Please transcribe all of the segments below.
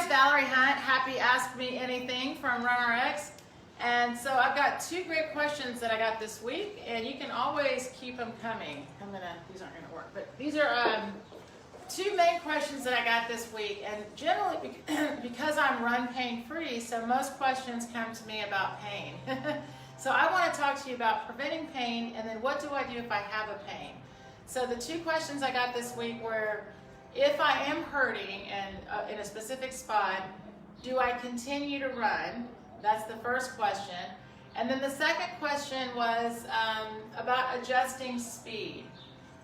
Valerie Hunt, Happy Ask Me Anything from RunRx. And so I've got two great questions that I got this week, and you can always keep them coming. These aren't gonna work, but these are two main questions that I got this week. And generally, because I'm run pain free, so most questions come to me about pain. So I want to talk to you about preventing pain, and then what do I do if I have a pain? So the two questions I got this week were, if I am hurting and in a specific spot, do I continue to run? That's the first question. And then the second question was about adjusting speed.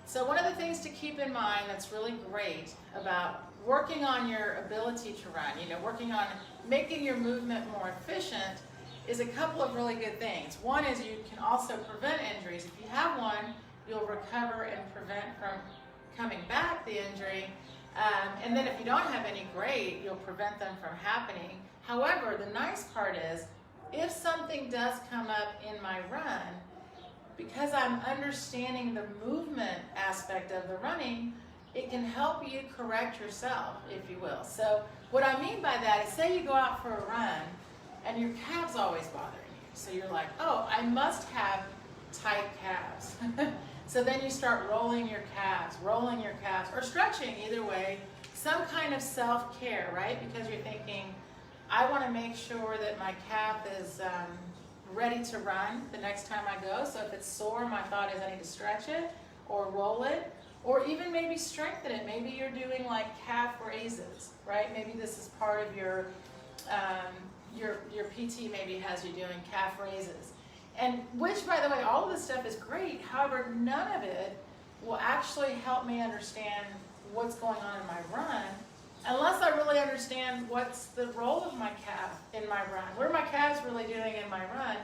So one of the things to keep in mind that's really great about working on your ability to run, working on making your movement more efficient, is a couple of really good things. One is you can also prevent injuries. If you have one, you'll recover and prevent from coming back the injury. And then if you don't have any, great, you'll prevent them from happening. However, the nice part is, if something does come up in my run, because I'm understanding the movement aspect of the running, it can help you correct yourself, if you will. So what I mean by that is, say you go out for a run and your calves always bothering you. So you're like, oh, I must have tight calves. So then you start rolling your calves, or stretching, either way, some kind of self-care, right? Because you're thinking, I want to make sure that my calf is ready to run the next time I go. So if it's sore, my thought is I need to stretch it or roll it, or even maybe strengthen it. Maybe you're doing like calf raises, right? Maybe this is part of your PT maybe has you doing calf raises. And which, by the way, all of this stuff is great. However, none of it will actually help me understand what's going on in my run unless I really understand what's the role of my calf in my run. What are my calves really doing in my run?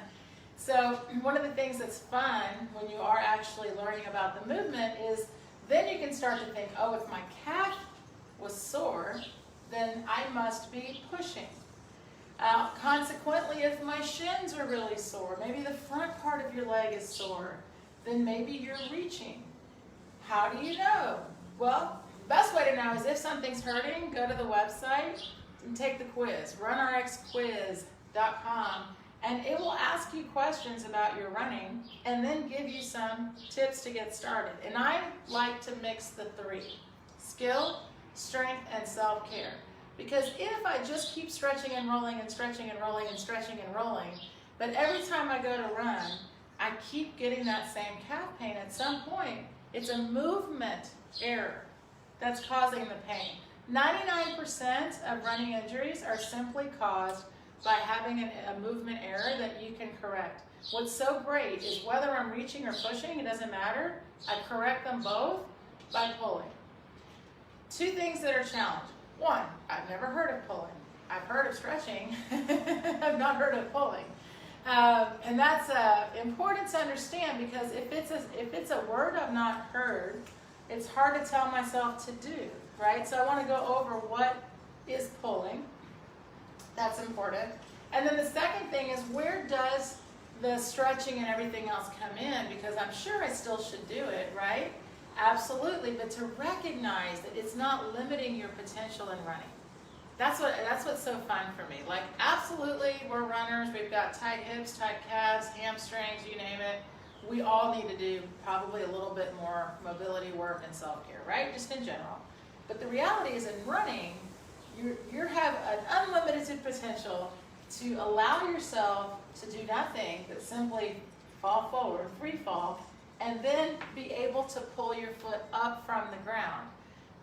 So one of the things that's fun when you are actually learning about the movement is then you can start to think, oh, if my calf was sore, then I must be pushing. Consequently, if my shins are really sore, maybe the front part of your leg is sore, then maybe you're reaching. How do you know? Well, the best way to know is if something's hurting, go to the website and take the quiz, runrxquiz.com, and it will ask you questions about your running and then give you some tips to get started. And I like to mix the three: skill, strength, and self-care. Because if I just keep stretching and rolling and stretching and rolling and stretching and rolling, but every time I go to run, I keep getting that same calf pain, at some point, it's a movement error that's causing the pain. 99% of running injuries are simply caused by having a movement error that you can correct. What's so great is whether I'm reaching or pushing, it doesn't matter. I correct them both by pulling. Two things that are challenging. One, I've never heard of pulling. I've heard of stretching. I've not heard of pulling. And that's important to understand, because if it's a word I've not heard, it's hard to tell myself to do, right? So I want to go over what is pulling. That's important. And then the second thing is, where does the stretching and everything else come in? Because I'm sure I still should do it, right? Absolutely, but to recognize that it's not limiting your potential in running. That's what's so fun for me. Like, absolutely, we're runners. We've got tight hips, tight calves, hamstrings, you name it. We all need to do probably a little bit more mobility work and self-care, right? Just in general. But the reality is, in running, you have an unlimited potential to allow yourself to do nothing but simply fall forward, free fall, and then be able to pull your foot up from the ground.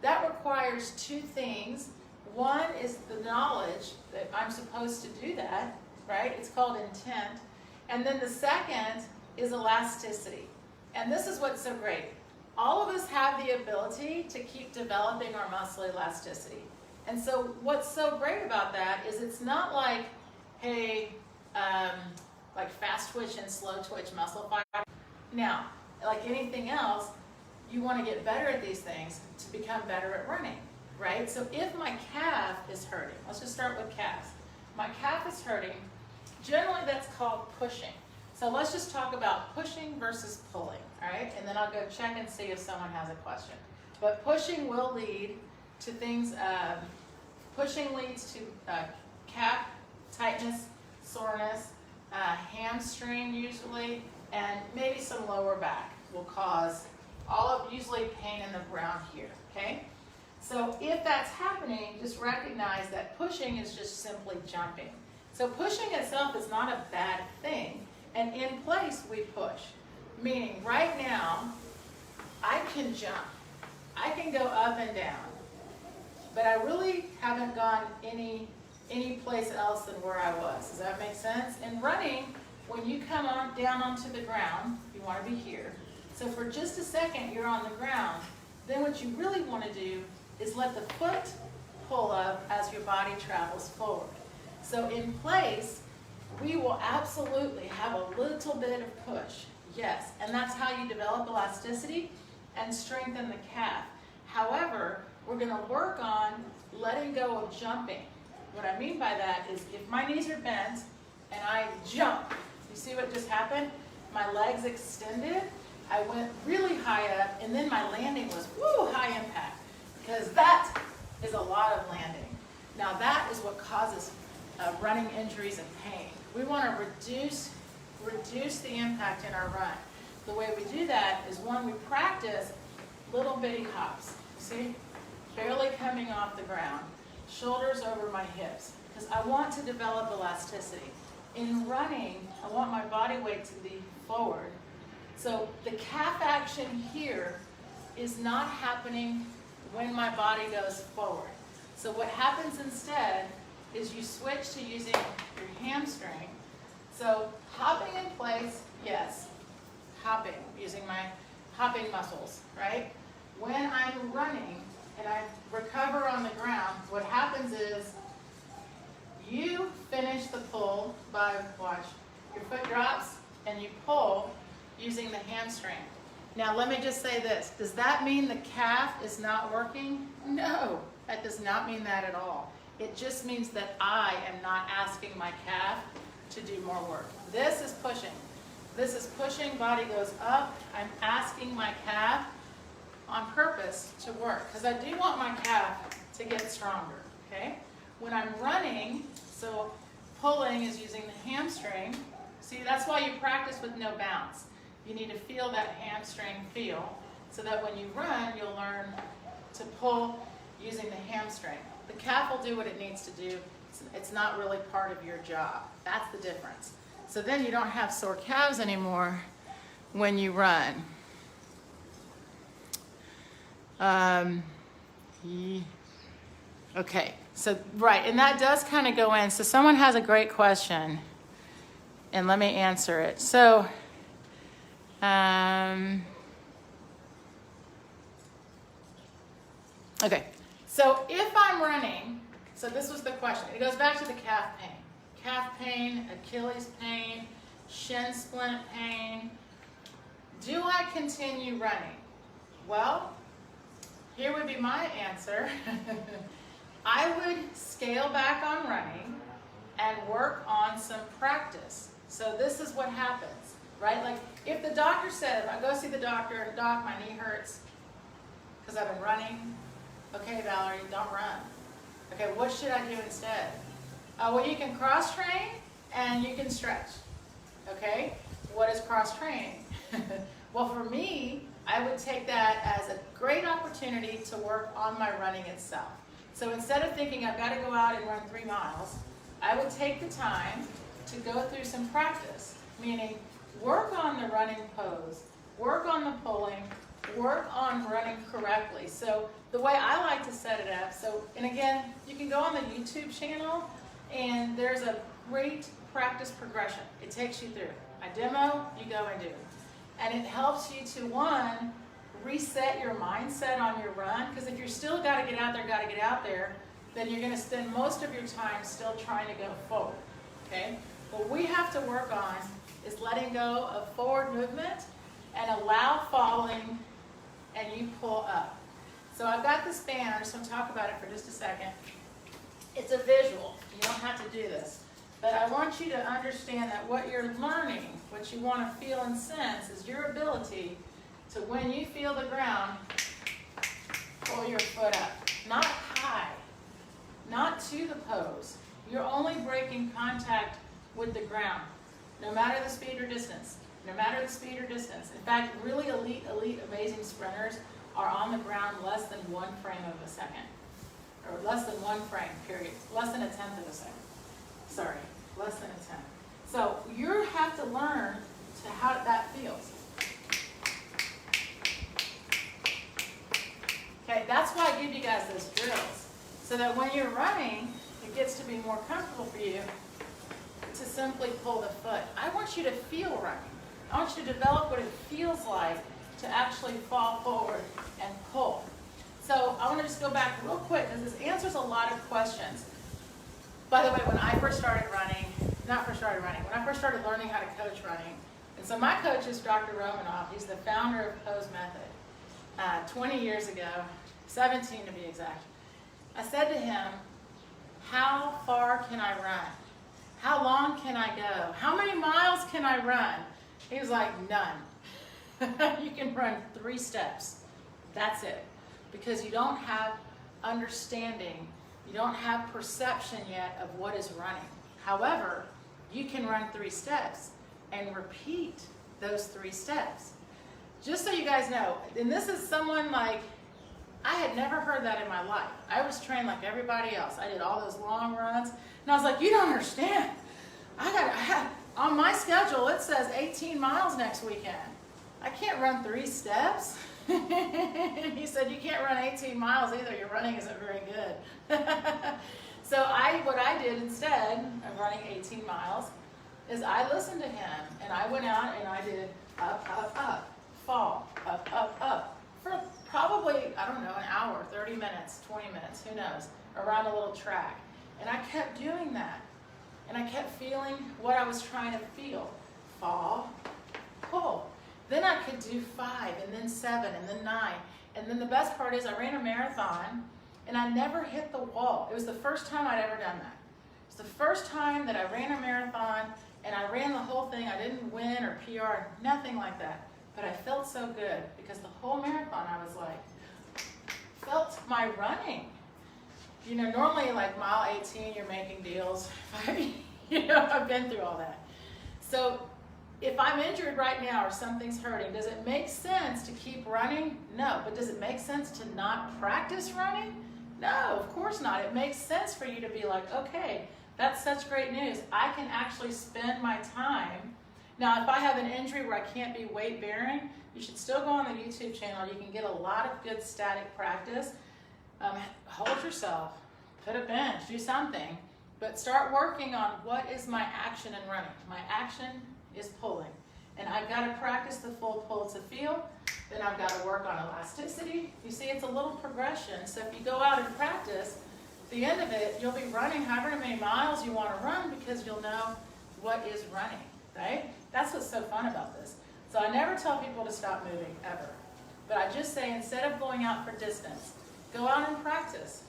That requires two things. One is the knowledge that I'm supposed to do that, right? It's called intent. And then the second is elasticity. And this is what's so great. All of us have the ability to keep developing our muscle elasticity. And so what's so great about that is, it's not like, hey, like fast twitch and slow twitch muscle fiber. Now, like anything else, you want to get better at these things to become better at running, right? So if my calf is hurting, let's just start with calves. My calf is hurting, generally that's called pushing. So let's just talk about pushing versus pulling, all right? And then I'll go check and see if someone has a question. But pushing will lead to things Pushing leads to calf tightness, soreness, hamstring usually, and maybe some lower back will cause usually pain in the ground here, okay? So if that's happening, just recognize that pushing is just simply jumping. So pushing itself is not a bad thing, and in place we push. Meaning right now, I can jump. I can go up and down, but I really haven't gone any place else than where I was. Does that make sense? In running, when you come on down onto the ground, you want to be here. So for just a second, you're on the ground. Then what you really want to do is let the foot pull up as your body travels forward. So in place, we will absolutely have a little bit of push. Yes, and that's how you develop elasticity and strengthen the calf. However, we're going to work on letting go of jumping. What I mean by that is if my knees are bent and I jump, you see what just happened? My legs extended, I went really high up, and then my landing was high impact, because that is a lot of landing. Now that is what causes running injuries and pain. We want to reduce the impact in our run. The way we do that is one, we practice little bitty hops. See? Barely coming off the ground. Shoulders over my hips. Because I want to develop elasticity. In running, I want my body weight to be forward. So the calf action here is not happening when my body goes forward. So what happens instead is you switch to using your hamstring. So hopping in place, yes, hopping, using my hopping muscles, right? When I'm running and I recover on the ground, what happens is you finish the pull by, watch, your foot drops and you pull using the hamstring. Now let me just say this, does that mean the calf is not working? No, that does not mean that at all. It just means that I am not asking my calf to do more work. This is pushing. This is pushing, body goes up. I'm asking my calf on purpose to work, because I do want my calf to get stronger, okay? When I'm running, so pulling is using the hamstring. See, that's why you practice with no bounce. You need to feel that hamstring feel, so that when you run, you'll learn to pull using the hamstring. The calf will do what it needs to do. It's not really part of your job. That's the difference. So then you don't have sore calves anymore when you run. Okay, so right, and that does kind of go in. So someone has a great question, and let me answer it. So, okay, so if I'm running, so this was the question. It goes back to the calf pain. Calf pain, Achilles pain, shin splint pain. Do I continue running? Well, here would be my answer. I would scale back on running and work on some practice. So this is what happens, right? Like if the doctor said, I go see the doctor, and doc, my knee hurts because I've been running. Okay, Valerie, don't run. Okay, what should I do instead? Well, you can cross-train and you can stretch. Okay, what is cross-training? Well, for me, I would take that as a great opportunity to work on my running itself. So instead of thinking I've got to go out and run 3 miles, I would take the time to go through some practice, meaning work on the running pose, work on the pulling, work on running correctly. So the way I like to set it up, and again, you can go on the YouTube channel and there's a great practice progression. It takes you through. I demo, you go and do it. And it helps you to, one, reset your mindset on your run, because if you're still got to get out there, then you're going to spend most of your time still trying to go forward, okay? What we have to work on is letting go of forward movement and allow falling, and you pull up. So I've got this band. I just want to talk about it for just a second. It's a visual. You don't have to do this. But I want you to understand that what you're learning, what you want to feel and sense, is your ability to, when you feel the ground, pull your foot up. Not high, not to the pose. You're only breaking contact with the ground, no matter the speed or distance. No matter the speed or distance. In fact, really elite, amazing sprinters are on the ground less than 1 frame of a second. Or less than 1 frame, period. Less than 1/10 of a second. Sorry, less than 1/10. So you have to learn to how that feels. Okay, that's why I give you guys those drills. So that when you're running, it gets to be more comfortable for you to simply pull the foot. I want you to feel running. I want you to develop what it feels like to actually fall forward and pull. So I want to just go back real quick because this answers a lot of questions. By the way, when I first started running, when I first started learning how to coach running, and so my coach is Dr. Romanoff. He's the founder of Pose Method. 20 years ago, 17 to be exact, I said to him, how far can I run? How long can I go? How many miles can I run? He was like, none. You can run 3 steps. That's it. Because you don't have understanding, you don't have perception yet of what is running. However, you can run 3 steps and repeat those 3 steps. Just so you guys know, and this is someone like, I had never heard that in my life. I was trained like everybody else. I did all those long runs, and I was like, you don't understand. On my schedule, it says 18 miles next weekend. I can't run 3 steps. He said, you can't run 18 miles either. Your running isn't very good. So what I did instead of running 18 miles is I listened to him, and I went out and I did up, up, up, fall, up, up, up, for probably, I don't know, an hour, 30 minutes, 20 minutes, who knows, around a little track. And I kept doing that. And I kept feeling what I was trying to feel. Fall, pull. Then I could do 5, and then 7, and then 9. And then the best part is I ran a marathon, and I never hit the wall. It was the first time I'd ever done that. It's the first time that I ran a marathon, and I ran the whole thing. I didn't win or PR, nothing like that. But I felt so good, because the whole marathon I was like, felt my running. You know, normally like mile 18, you're making deals. You know, I've been through all that. So if I'm injured right now or something's hurting, does it make sense to keep running? No. But does it make sense to not practice running? No, of course not. It makes sense for you to be like, okay, that's such great news. I can actually spend my time. Now, if I have an injury where I can't be weight bearing, you should still go on the YouTube channel. You can get a lot of good static practice. Hold yourself, put a bench, do something, but start working on what is my action in running. My action is pulling, and I've got to practice the full pull to feel. Then I've got to work on elasticity. You see, it's a little progression. So if you go out and practice, at the end of it, you'll be running however many miles you want to run because you'll know what is running, right? That's what's so fun about this. So I never tell people to stop moving, ever. But I just say, instead of going out for distance, go out and practice,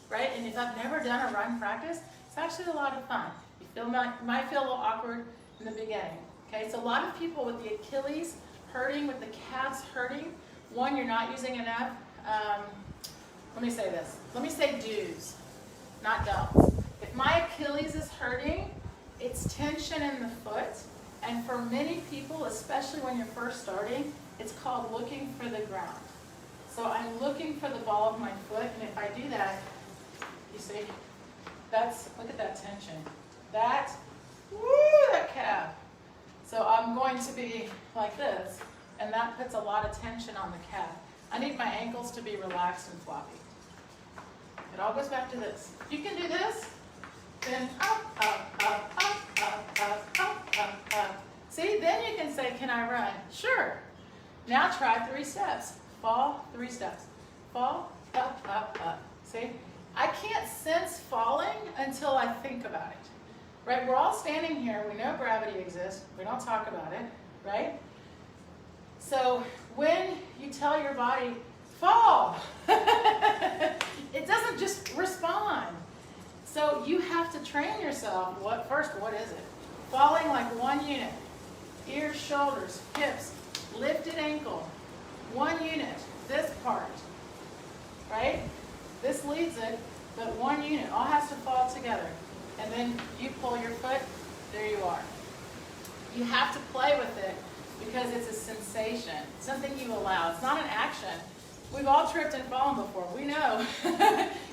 right? And if I've never done a run practice, it's actually a lot of fun. You might feel a little awkward in the beginning, okay? So a lot of people with the Achilles hurting, with the calves hurting, one, you're not using enough, let me say this. Let me say do's, not don'ts. If my Achilles is hurting, it's tension in the foot. And for many people, especially when you're first starting, it's called looking for the ground. So I'm looking for the ball of my foot, and if I do that, you see, look at that tension. That calf. So I'm going to be like this, and that puts a lot of tension on the calf. I need my ankles to be relaxed and floppy. It all goes back to this. If you can do this, then up, up, up, up, up, up, up, up, up. See, then you can say, can I run? Sure. Now try 3 steps. Fall, 3 steps. Fall, up, up, up. See? I can't sense falling until I think about it. Right? We're all standing here. We know gravity exists. We don't talk about it. Right? So when you tell your body, fall, it doesn't just respond. So you have to train yourself. What is it? Falling like one unit. Ears, shoulders, hips, lifted ankle. 1 unit. This part. Right? This leads it. but one unit. All has to fall together. And then you pull your foot, there you are. You have to play with it because it's a sensation, something you allow. It's not an action. We've all tripped and fallen before. We know.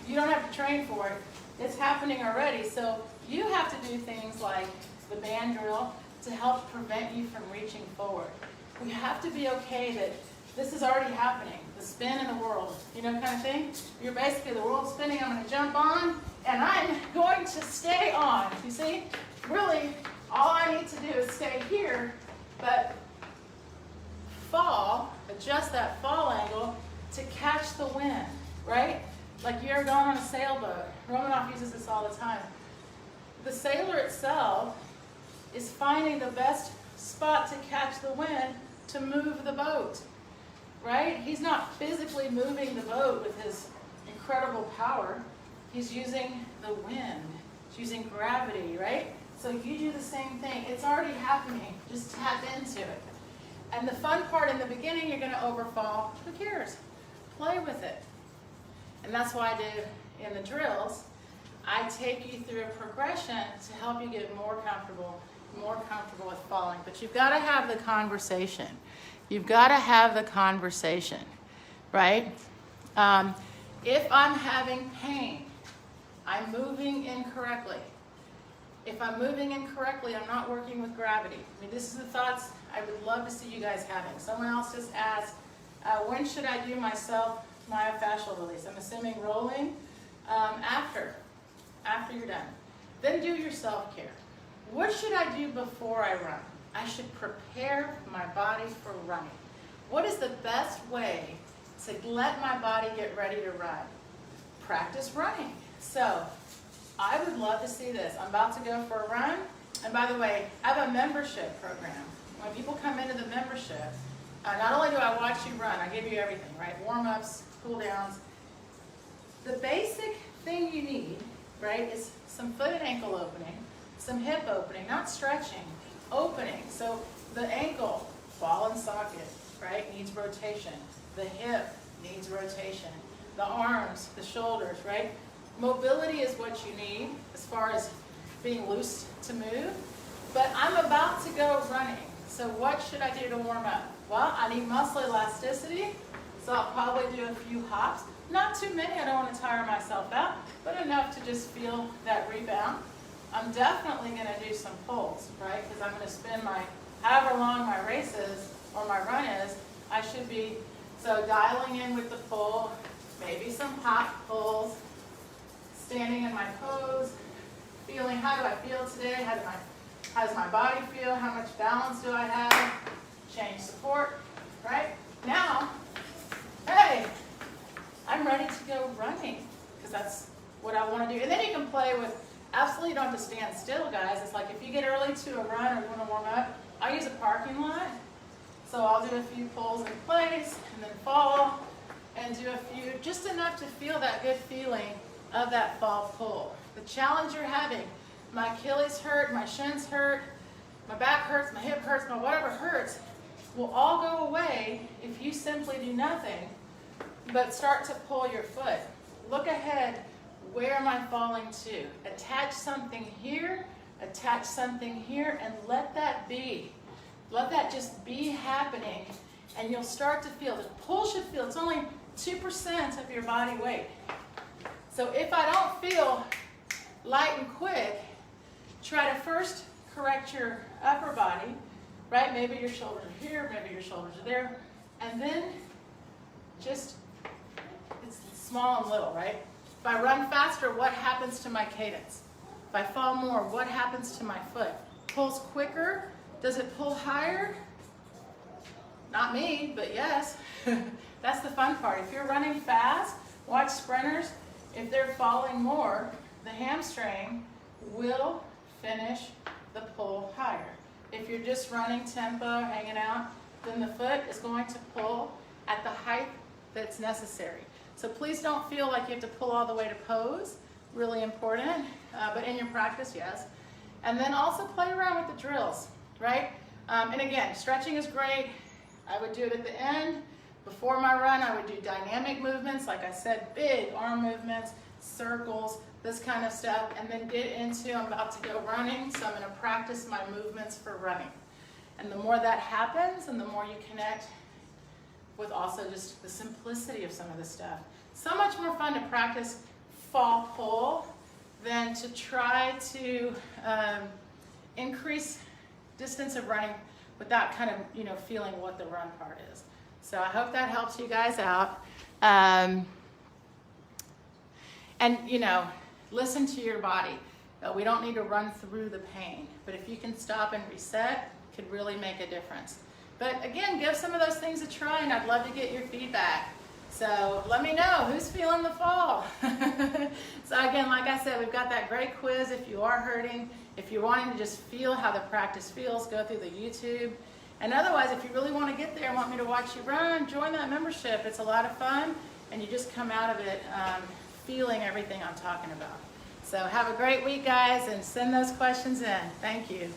You don't have to train for it. It's happening already. So you have to do things like the band drill to help prevent you from reaching forward. We have to be okay that this is already happening. The spin in the world, you know, kind of thing. You're basically, the world's spinning, I'm going to jump on, and I'm going to stay on. You see? Really, all I need to do is stay here, but fall, adjust that fall angle to catch the wind, right? Like you're going on a sailboat. Romanoff uses this all the time. The sailor itself is finding the best spot to catch the wind to move the boat, right? He's not physically moving the boat with his incredible power. He's using the wind. He's using gravity, right? So you do the same thing. It's already happening. Just tap into it. And the fun part in the beginning, you're going to overfall. Who cares? Play with it. And that's why I do in the drills. I take you through a progression to help you get more comfortable with falling. But you've got to have the conversation. You've got to have the conversation, right? If I'm having pain, I'm moving incorrectly. If I'm moving incorrectly, I'm not working with gravity. I mean, this is the thoughts I would love to see you guys having. Someone else just asked, when should I do my myofascial release? I'm assuming rolling after you're done. Then do your self-care. What should I do before I run? I should prepare my body for running. What is the best way to let my body get ready to run? Practice running. So I would love to see this. I'm about to go for a run. And by the way, I have a membership program. When people come into the membership, not only do I watch you run, I give you everything, right? Warm-ups, cool-downs. The basic thing you need, right, is some foot and ankle opening, some hip opening, not stretching, opening. So the ankle, ball and socket, right, needs rotation. The hip needs rotation. The arms, the shoulders, right? Mobility is what you need as far as being loose to move. But I'm about to go running. So what should I do to warm up? Well, I need muscle elasticity. So I'll probably do a few hops. Not too many, I don't want to tire myself out, but enough to just feel that rebound. I'm definitely going to do some pulls, right? Because I'm going to spend however long my race is or my run is, I should be, so dialing in with the pull, maybe some hop pulls, standing in my pose, feeling how do I feel today, how does my body feel, how much balance do I have, change support, right? Now, hey, I'm ready to go running because that's what I want to do. And then you can play with, absolutely don't have to stand still, guys. It's like if you get early to a run or you want to warm up, I use a parking lot. So I'll do a few pulls in place and then fall and do a few, just enough to feel that good feeling of that fall pull. The challenge you're having, my Achilles hurt, my shins hurt, my back hurts, my hip hurts, my whatever hurts, will all go away if you simply do nothing but start to pull your foot. Look ahead, where am I falling to? Attach something here, and let that be. Let that just be happening, and you'll start to feel, the pull should feel, it's only 2% of your body weight. So if I don't feel light and quick, try to first correct your upper body, right? Maybe your shoulders are here, maybe your shoulders are there, and then just, it's small and little, right? If I run faster, what happens to my cadence? If I fall more, what happens to my foot? Pulls quicker? Does it pull higher? Not me, but yes. That's the fun part. If you're running fast, watch sprinters. If they're falling more, the hamstring will finish the pull higher. If you're just running tempo, hanging out, then the foot is going to pull at the height that's necessary. So please don't feel like you have to pull all the way to pose. Really important, but in your practice, yes. And then also play around with the drills, right? And again, stretching is great. I would do it at the end. Before my run, I would do dynamic movements. Like I said, big arm movements, circles, this kind of stuff, and then get into, I'm about to go running, so I'm going to practice my movements for running. And the more that happens, and the more you connect with also just the simplicity of some of this stuff. So much more fun to practice fall pull than to try to increase distance of running without kind of, you know, feeling what the run part is. So I hope that helps you guys out. And, you know, listen to your body. We don't need to run through the pain, but if you can stop and reset, it could really make a difference. But again, give some of those things a try, and I'd love to get your feedback. So let me know who's feeling the fall. So again, like I said, we've got that great quiz if you are hurting. If you're wanting to just feel how the practice feels, go through the YouTube. And otherwise, if you really want to get there and want me to watch you run, join that membership. It's a lot of fun, and you just come out of it feeling everything I'm talking about. So have a great week, guys, and send those questions in. Thank you.